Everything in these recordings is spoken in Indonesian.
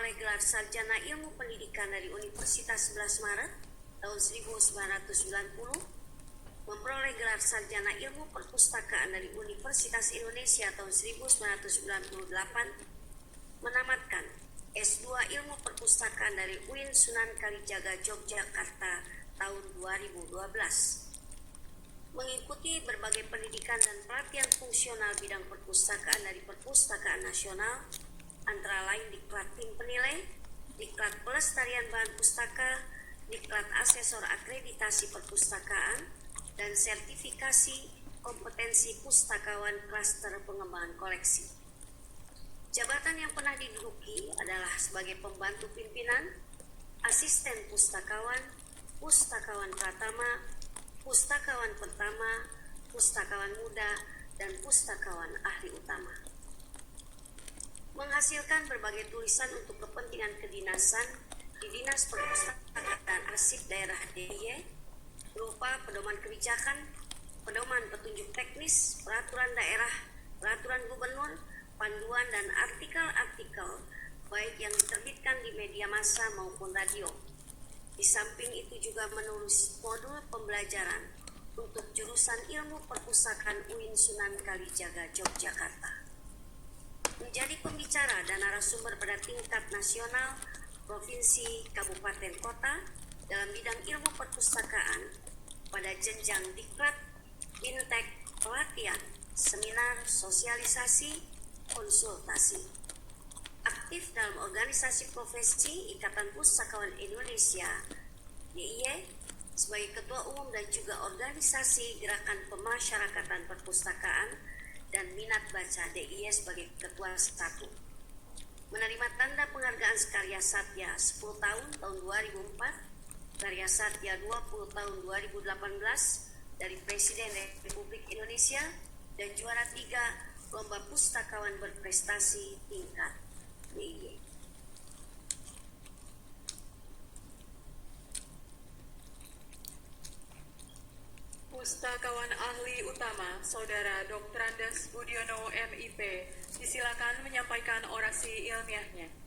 memperoleh gelar sarjana ilmu pendidikan dari Universitas 11 Maret tahun 1990, memperoleh gelar sarjana ilmu perpustakaan dari Universitas Indonesia tahun 1998, menamatkan S2 ilmu perpustakaan dari UIN Sunan Kalijaga Yogyakarta tahun 2012, mengikuti berbagai pendidikan dan pelatihan fungsional bidang perpustakaan dari Perpustakaan Nasional, antara lain Diklat Tim Penilai, Diklat Pelestarian Bahan Pustaka, Diklat Asesor Akreditasi Perpustakaan, dan sertifikasi kompetensi pustakawan klaster pengembangan koleksi. Jabatan yang pernah diduduki adalah sebagai pembantu pimpinan, asisten pustakawan, pustakawan pratama, pustakawan pertama, pustakawan muda, dan pustakawan ahli utama. Menghasilkan berbagai tulisan untuk kepentingan kedinasan di Dinas Perpustakaan dan Arsip Daerah DIY, berupa pedoman kebijakan, pedoman petunjuk teknis, peraturan daerah, peraturan gubernur, panduan, dan artikel-artikel baik yang diterbitkan di media massa maupun radio. Di samping itu juga menulis modul pembelajaran untuk jurusan ilmu perpustakaan UIN Sunan Kalijaga Yogyakarta. Menjadi pembicara dan narasumber pada tingkat nasional, provinsi, kabupaten, kota dalam bidang ilmu perpustakaan pada jenjang diklat, bintek, pelatihan, seminar, sosialisasi, konsultasi. Aktif dalam organisasi profesi Ikatan Pustakawan Indonesia DIY sebagai Ketua Umum dan juga organisasi Gerakan Pemasyarakatan Perpustakaan dan Minat Baca DIY sebagai Ketua 1. Menerima tanda penghargaan Karya Satya 10 tahun 2004, Karya Satya 20 tahun 2018 dari Presiden Republik Indonesia, dan juara 3 Lomba Pustakawan Berprestasi tingkat DIY. Pustakawan Ahli Utama, Saudara Dr. Andes Budiono MIP, disilakan menyampaikan orasi ilmiahnya.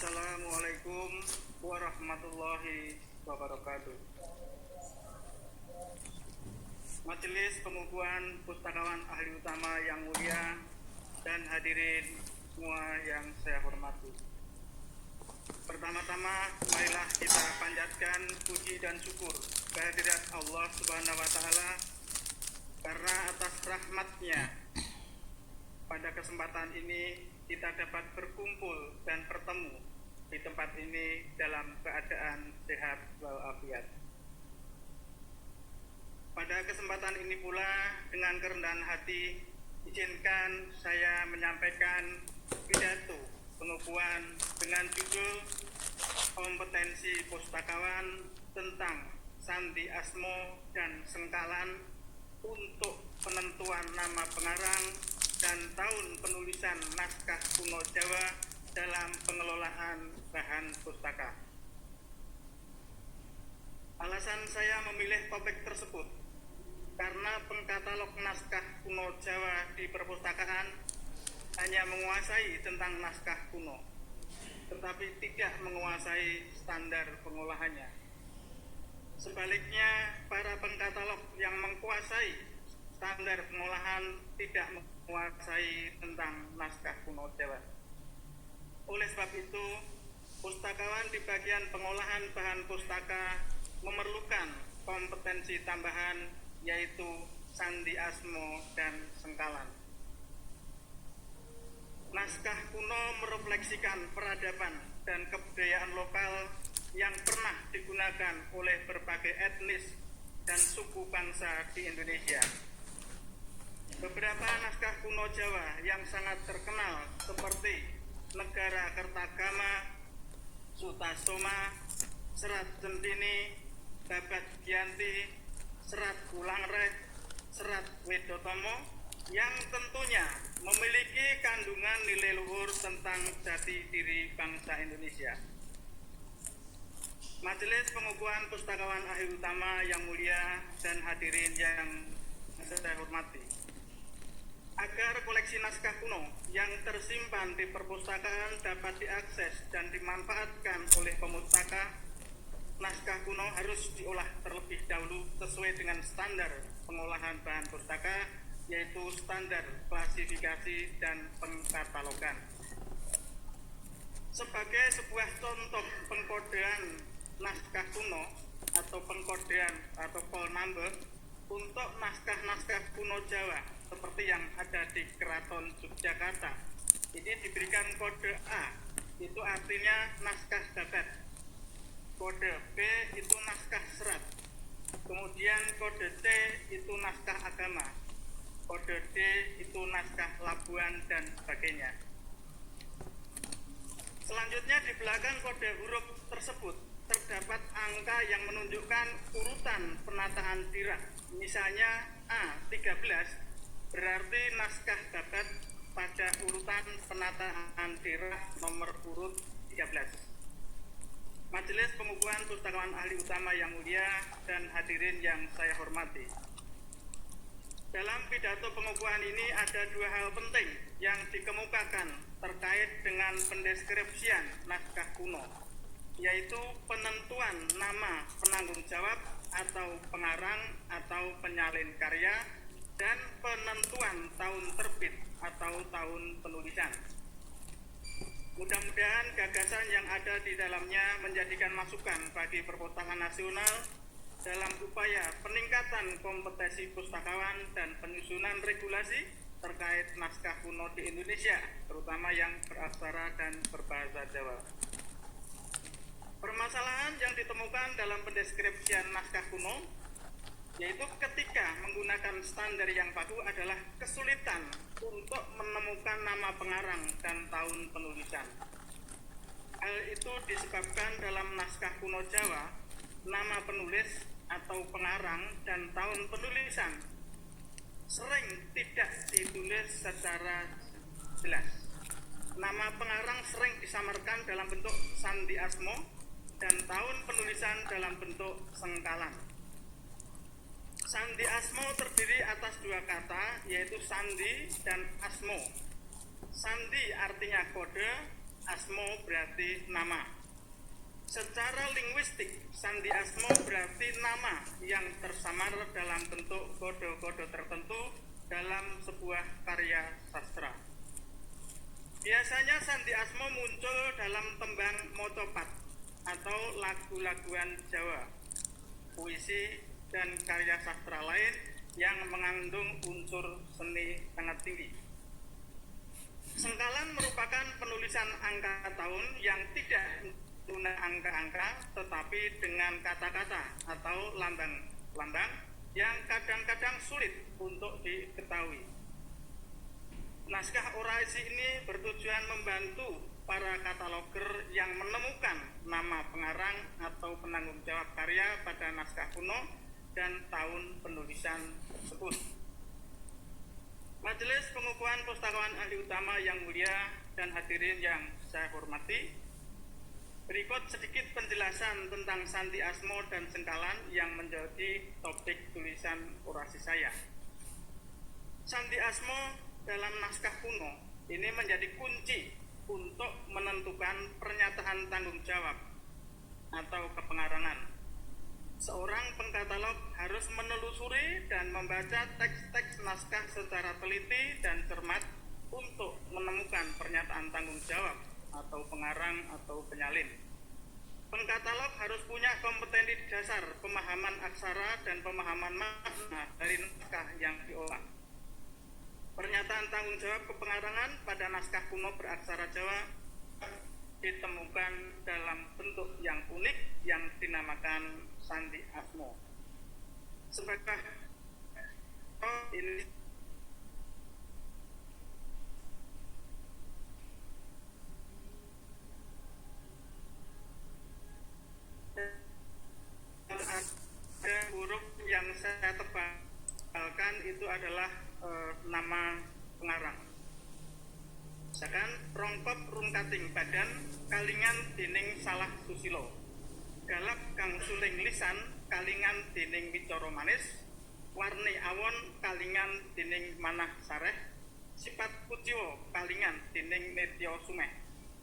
Assalamualaikum warahmatullahi wabarakatuh. Majelis Pengukuhan Pustakawan Ahli Utama yang mulia dan hadirin semua yang saya hormati. Pertama-tama, marilah kita panjatkan puji dan syukur kehadirat Allah Subhanahu wa Ta'ala karena atas rahmat-Nya pada kesempatan ini kita dapat berkumpul dan bertemu di tempat ini dalam keadaan sehat walafiat. Pada kesempatan ini pula, dengan kerendahan hati, izinkan saya menyampaikan pidato pengukuhan dengan judul Kompetensi Pustakawan tentang Sandi Asmo dan Sengkalan untuk penentuan nama pengarang dan tahun penulisan naskah kuno Jawa dalam pengelolaan bahan pustaka. Alasan saya memilih topik tersebut karena pengkatalog naskah kuno Jawa di perpustakaan hanya menguasai tentang naskah kuno, tetapi tidak menguasai standar pengolahannya. Sebaliknya, para pengkatalog yang menguasai standar pengolahan tidak menguasai tentang naskah kuno Jawa. Oleh sebab itu, pustakawan di bagian pengolahan bahan pustaka memerlukan kompetensi tambahan, yaitu sandi asmo dan sengkalan. Naskah kuno merefleksikan peradaban dan kebudayaan lokal yang pernah digunakan oleh berbagai etnis dan suku bangsa di Indonesia. Beberapa naskah kuno Jawa yang sangat terkenal seperti Negara Kertagama, Sutasoma, Serat Centini, Babat Giyanti, Serat Wulangreh, Serat Wedotomo yang tentunya memiliki kandungan nilai luhur tentang jati diri bangsa Indonesia. Majelis Pengukuhan Pustakawan Ahli Utama yang mulia dan hadirin yang saya hormati, agar koleksi naskah kuno yang tersimpan di perpustakaan dapat diakses dan dimanfaatkan oleh pemustaka, naskah kuno harus diolah terlebih dahulu sesuai dengan standar pengolahan bahan pustaka, yaitu standar klasifikasi dan pengkatalogan. Sebagai sebuah contoh pengkodean naskah kuno atau pengkodean atau call number untuk naskah-naskah kuno Jawa seperti yang ada di Keraton Yogyakarta, ini diberikan kode A, itu artinya naskah dadat. Kode B itu naskah serat. Kemudian kode C itu naskah agama. Kode D itu naskah labuan dan sebagainya. Selanjutnya di belakang kode huruf tersebut terdapat angka yang menunjukkan urutan penataan dirah. Misalnya A13 berarti naskah dadat pada urutan penataan dirah nomor urut 13. Majelis Pengukuhan Pustakawan Ahli Utama yang mulia dan hadirin yang saya hormati, dalam pidato pengukuhan ini ada dua hal penting yang dikemukakan terkait dengan pendeskripsian naskah kuno, yaitu penentuan nama penanggung jawab atau pengarang atau penyalin karya dan penentuan tahun terbit atau tahun penulisan. Mudah-mudahan gagasan yang ada di dalamnya menjadikan masukan bagi perpustakaan nasional dalam upaya peningkatan kompetensi pustakawan dan penyusunan regulasi terkait naskah kuno di Indonesia, terutama yang beraksara dan berbahasa Jawa. Permasalahan yang ditemukan dalam pendeskripsian naskah kuno, yaitu ketika menggunakan standar yang baku adalah kesulitan untuk menemukan nama pengarang dan tahun penulisan. Hal itu disebabkan dalam naskah kuno Jawa, nama penulis atau pengarang dan tahun penulisan sering tidak ditulis secara jelas. Nama pengarang sering disamarkan dalam bentuk sandi asmo dan tahun penulisan dalam bentuk sengkalan. Sandi asmo terdiri atas dua kata, yaitu sandi dan asmo. Sandi artinya kode, asmo berarti nama. Secara linguistik, sandi asmo berarti nama yang tersamar dalam bentuk kode-kode tertentu dalam sebuah karya sastra. Biasanya sandi asmo muncul dalam tembang mocopat atau lagu-laguan Jawa, puisi, dan karya sastra lain yang mengandung unsur seni sangat tinggi. Sengkalan merupakan penulisan angka tahun yang tidak menggunakan angka-angka tetapi dengan kata-kata atau lambang-lambang yang kadang-kadang sulit untuk diketahui. Naskah orasi ini bertujuan membantu para kataloger yang menemukan nama pengarang atau penanggung jawab karya pada naskah kuno dan tahun penulisan tersebut. Majelis Pengukuhan Pustakawan Ahli Utama yang mulia dan hadirin yang saya hormati, berikut sedikit penjelasan tentang sandi asmo dan sengkalan yang menjadi topik tulisan orasi saya. Sandi asmo dalam naskah kuno ini menjadi kunci untuk menentukan pernyataan tanggung jawab atau kepengarangan. Seorang pengkatalog harus menelusuri dan membaca teks-teks naskah secara teliti dan cermat untuk menemukan pernyataan tanggung jawab atau pengarang atau penyalin. Pengkatalog harus punya kompetensi dasar pemahaman aksara dan pemahaman makna dari naskah yang diolah. Pernyataan tanggung jawab kepengarangan pada naskah kuno beraksara Jawa ditemukan dalam bentuk yang unik yang dinamakan sandi asmo. Sebagai ini ada huruf yang saya digunakan itu adalah nama pengarang. Misalkan rongkop rungkating badan kalingan dening salah susilo, galak kang suling lisan kalingan dening wicara manis, warni awon kalingan dening manah sareh, sifat kuciwa kalingan dening netya sumeh,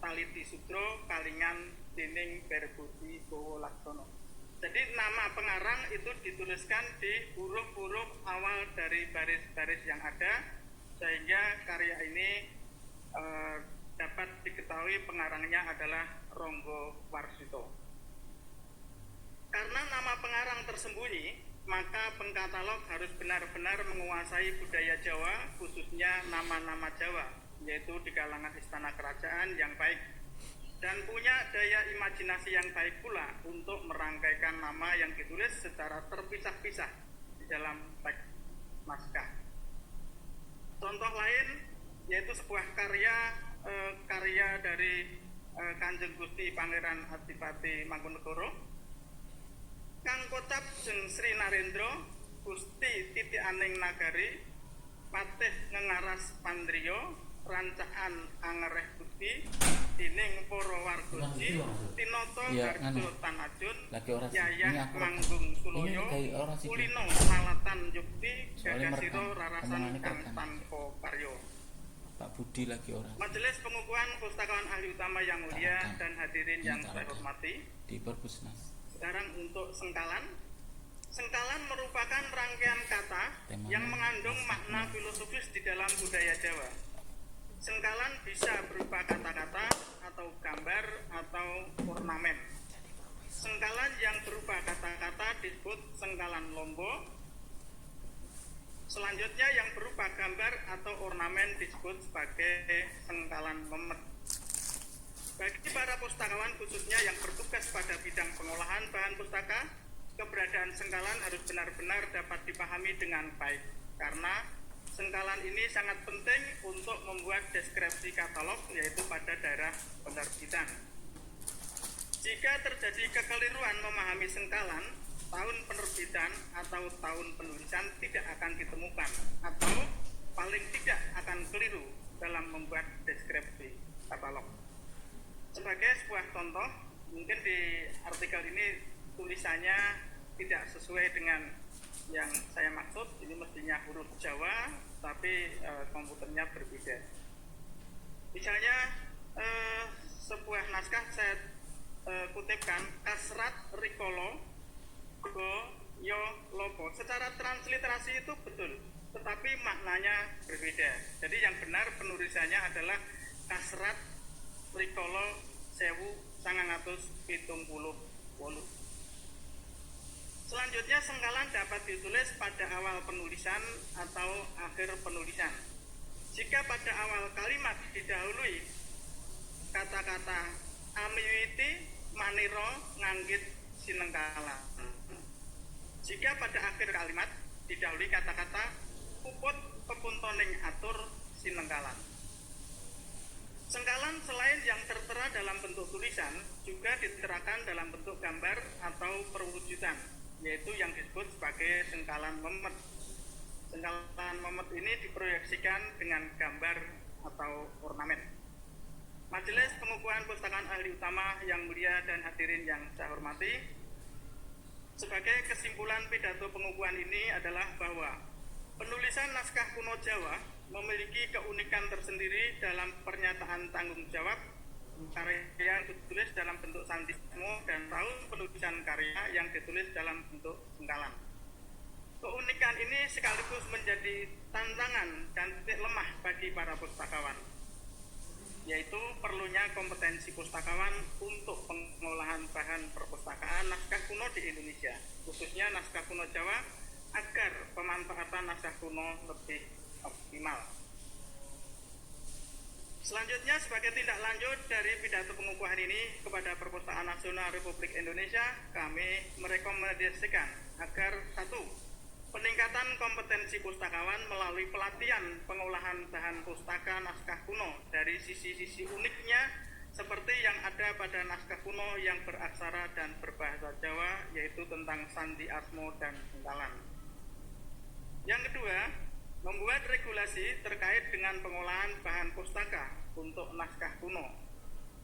taliti sudra kalingan dening Berbudi Bowo Laksono. Jadi nama pengarang itu dituliskan di huruf-huruf awal dari baris-baris yang ada, sehingga karya ini dapat diketahui pengarangnya adalah Ronggo Warsito. Karena nama pengarang tersembunyi, maka pengkatalog harus benar-benar menguasai budaya Jawa, khususnya nama-nama Jawa, yaitu di kalangan istana kerajaan yang baik, dan punya daya imajinasi yang baik pula untuk merangkaikan nama yang ditulis secara terpisah-pisah di dalam teks naskah. Contoh lain yaitu sebuah karya dari Kanjeng Gusti Pangeran Adipati Mangkunegara, kang kocap jeung Sri Narendra Gusti Titianing Nagari, patih ngengaras pandriya, rancaan angereh budi dening para wargaji, tinata garda tanajun, yayah manggung sulaya, kulino salatan yukti, gagasira rarasan kang tanpa karya. Pak Budi lagi orang. Majelis Pengukuhan Pustakawan Ahli Utama yang mulia dan hadirin yang saya hormati, di Perpusnas. sekarang untuk sengkalan. Sengkalan merupakan rangkaian kata yang mengandung makna filosofis di dalam budaya Jawa. Sengkalan bisa berupa kata-kata atau gambar atau ornamen. Sengkalan yang berupa kata-kata disebut sengkalan lombo. Selanjutnya yang berupa gambar atau ornamen disebut sebagai sengkalan memet. Bagi para pustakawan khususnya yang bertugas pada bidang pengolahan bahan pustaka, keberadaan sengkalan harus benar-benar dapat dipahami dengan baik, karena sengkalan ini sangat penting untuk membuat deskripsi katalog, yaitu pada daerah penerbitan. Jika terjadi kekeliruan memahami sengkalan, tahun penerbitan atau tahun penulisan tidak akan ditemukan, atau paling tidak akan keliru dalam membuat deskripsi katalog. Sebagai sebuah contoh, mungkin di artikel ini tulisannya tidak sesuai dengan yang saya maksud. Ini mestinya huruf Jawa, tapi komputernya berbeda. Misalnya sebuah naskah saya kutipkan kasrat rikolo go yo lopo. Secara transliterasi itu betul, tetapi maknanya berbeda. Jadi yang benar penulisannya adalah kasrat rikolo 1978. Selanjutnya sengkalan dapat ditulis pada awal penulisan atau akhir penulisan. Jika pada awal kalimat didahului kata-kata amiwiti maniro nganggit sinengkala. Jika pada akhir kalimat didahului kata-kata puput pepuntoning atur sinengkalan. Sengkalan selain yang tertera dalam bentuk tulisan juga diterakan dalam bentuk gambar atau perwujudan, yaitu yang disebut sebagai sengkalan memet. Sengkalan memet ini diproyeksikan dengan gambar atau ornamen. Majelis Pengukuhan Pustakaan Ahli Utama yang mulia dan hadirin yang saya hormati, sebagai kesimpulan pidato pengukuhan ini adalah bahwa penulisan naskah kuno Jawa memiliki keunikan tersendiri dalam pernyataan tanggung jawab, karya yang ditulis dalam bentuk santismo, dan tahun penulisan karya yang ditulis dalam bentuk sengkalan. Keunikan ini sekaligus menjadi tantangan dan titik lemah bagi para pustakawan, yaitu perlunya kompetensi pustakawan untuk pengolahan bahan perpustakaan naskah kuno di Indonesia, khususnya naskah kuno Jawa, agar pemanfaatan naskah kuno lebih optimal. Selanjutnya, sebagai tindak lanjut dari pidato pengukuhan ini kepada Perpustakaan Nasional Republik Indonesia, kami merekomendasikan agar 1. Peningkatan kompetensi pustakawan melalui pelatihan pengolahan bahan pustaka naskah kuno dari sisi-sisi uniknya seperti yang ada pada naskah kuno yang beraksara dan berbahasa Jawa, yaitu tentang sandi asmo dan sengkalan. Yang kedua, membuat regulasi terkait dengan pengolahan bahan pustaka untuk naskah kuno.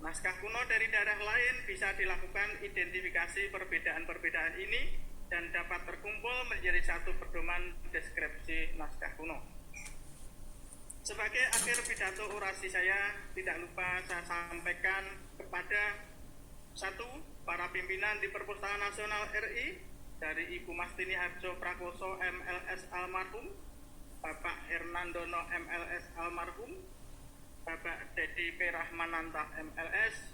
Naskah kuno dari daerah lain bisa dilakukan identifikasi perbedaan-perbedaan ini dan dapat terkumpul menjadi satu pedoman deskripsi naskah kuno. Sebagai akhir pidato orasi saya, tidak lupa saya sampaikan kepada satu, para pimpinan di Perpustakaan Nasional RI dari Ibu Mastini Harjo Prakoso MLS almarhum, Bapak Hernandono MLS almarhum, Bapak Dedi P. Rahmananta MLS,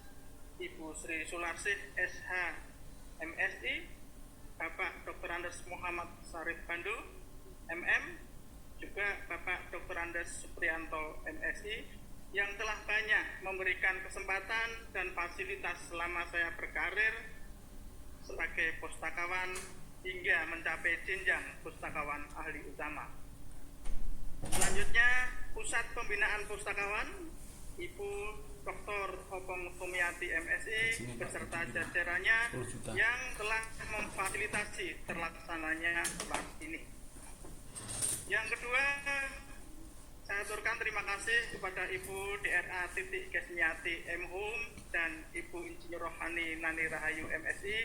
Ibu Sri Sularsih SH MSI, Bapak Dr. Andes Muhammad Sarif Bando MM, juga Bapak Dr. Andes Supriyanto MSI yang telah banyak memberikan kesempatan dan fasilitas selama saya berkarir sebagai pustakawan hingga mencapai jenjang pustakawan ahli utama. Selanjutnya, Pusat Pembinaan Pustakawan Ibu Dr. Opong Sumiati MSI beserta jajarannya yang telah memfasilitasi terlaksananya kelas ini. Yang kedua, saya aturkan terima kasih kepada Ibu DRA Titik Gesmiati M. Hum dan Ibu Insinyur Rohani Nani Rahayu MSI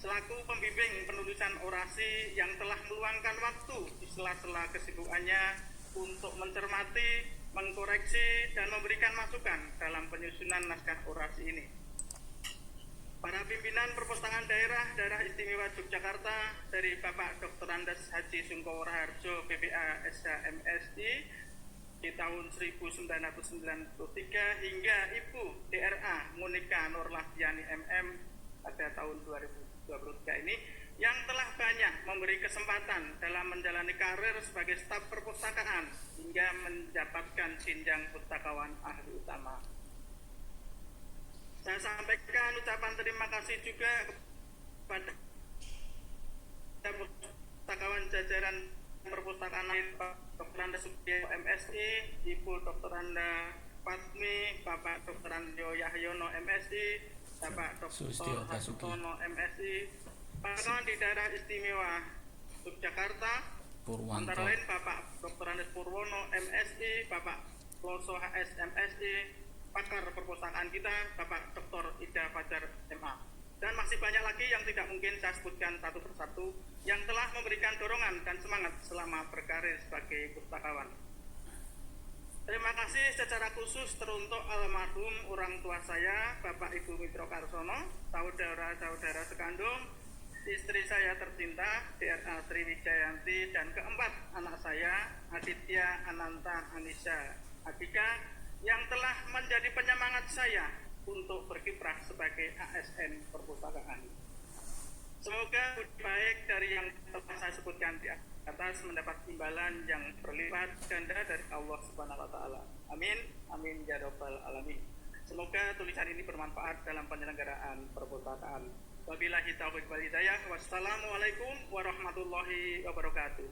selaku pembimbing penulisan orasi yang telah meluangkan waktu di sela-sela kesibukannya untuk mencermati, mengkoreksi, dan memberikan masukan dalam penyusunan naskah orasi ini. Para pimpinan perpustakaan daerah Istimewa Yogyakarta dari Bapak Dr. Andes Haji Sungkowo Raharjo BPA SH MSI di tahun 1993 hingga Ibu DRA Monika Nurlahdiani MM pada tahun 2023 ini yang telah banyak memberi kesempatan dalam menjalani karir sebagai staf perpustakaan hingga mendapatkan jenjang pustakawan ahli utama. Saya sampaikan ucapan terima kasih juga kepada pustakawan jajaran perpustakaan lain, Pak Dr. Anda Supriyanto MSI, Ibu Dr. Anda Patmi, Bapak Dr. Andyo Yahyono MSI, Bapak Dr. Hasutono MSI, pasukan di daerah istimewa Yogyakarta, antara lain Bapak Dr. Andes Purwono MSI, Bapak Loso HS MSI, pakar perpustakaan kita, Bapak Dr. Ida Fajar MA. Dan masih banyak lagi yang tidak mungkin saya sebutkan satu persatu yang telah memberikan dorongan dan semangat selama berkarir sebagai pustakawan. Terima kasih secara khusus teruntuk almarhum orang tua saya, Bapak Ibu Mitro Karsono, saudara-saudara sekandung, istri saya tercinta, DRA Sriwijayanti, dan keempat anak saya, Aditya Ananta Anissa Adika, yang telah menjadi penyemangat saya untuk berkiprah sebagai ASN perpustakaan. Semoga budi baik dari yang telah saya sebutkan di atas mendapat imbalan yang berlipat ganda dari Allah Subhanahu wa taala. Amin. Amin ya rabbal alamin. Semoga tulisan ini bermanfaat dalam penyelenggaraan perpustakaan. Wabillahi taufiq wal hidayah. Wassalamualaikum warahmatullahi wabarakatuh.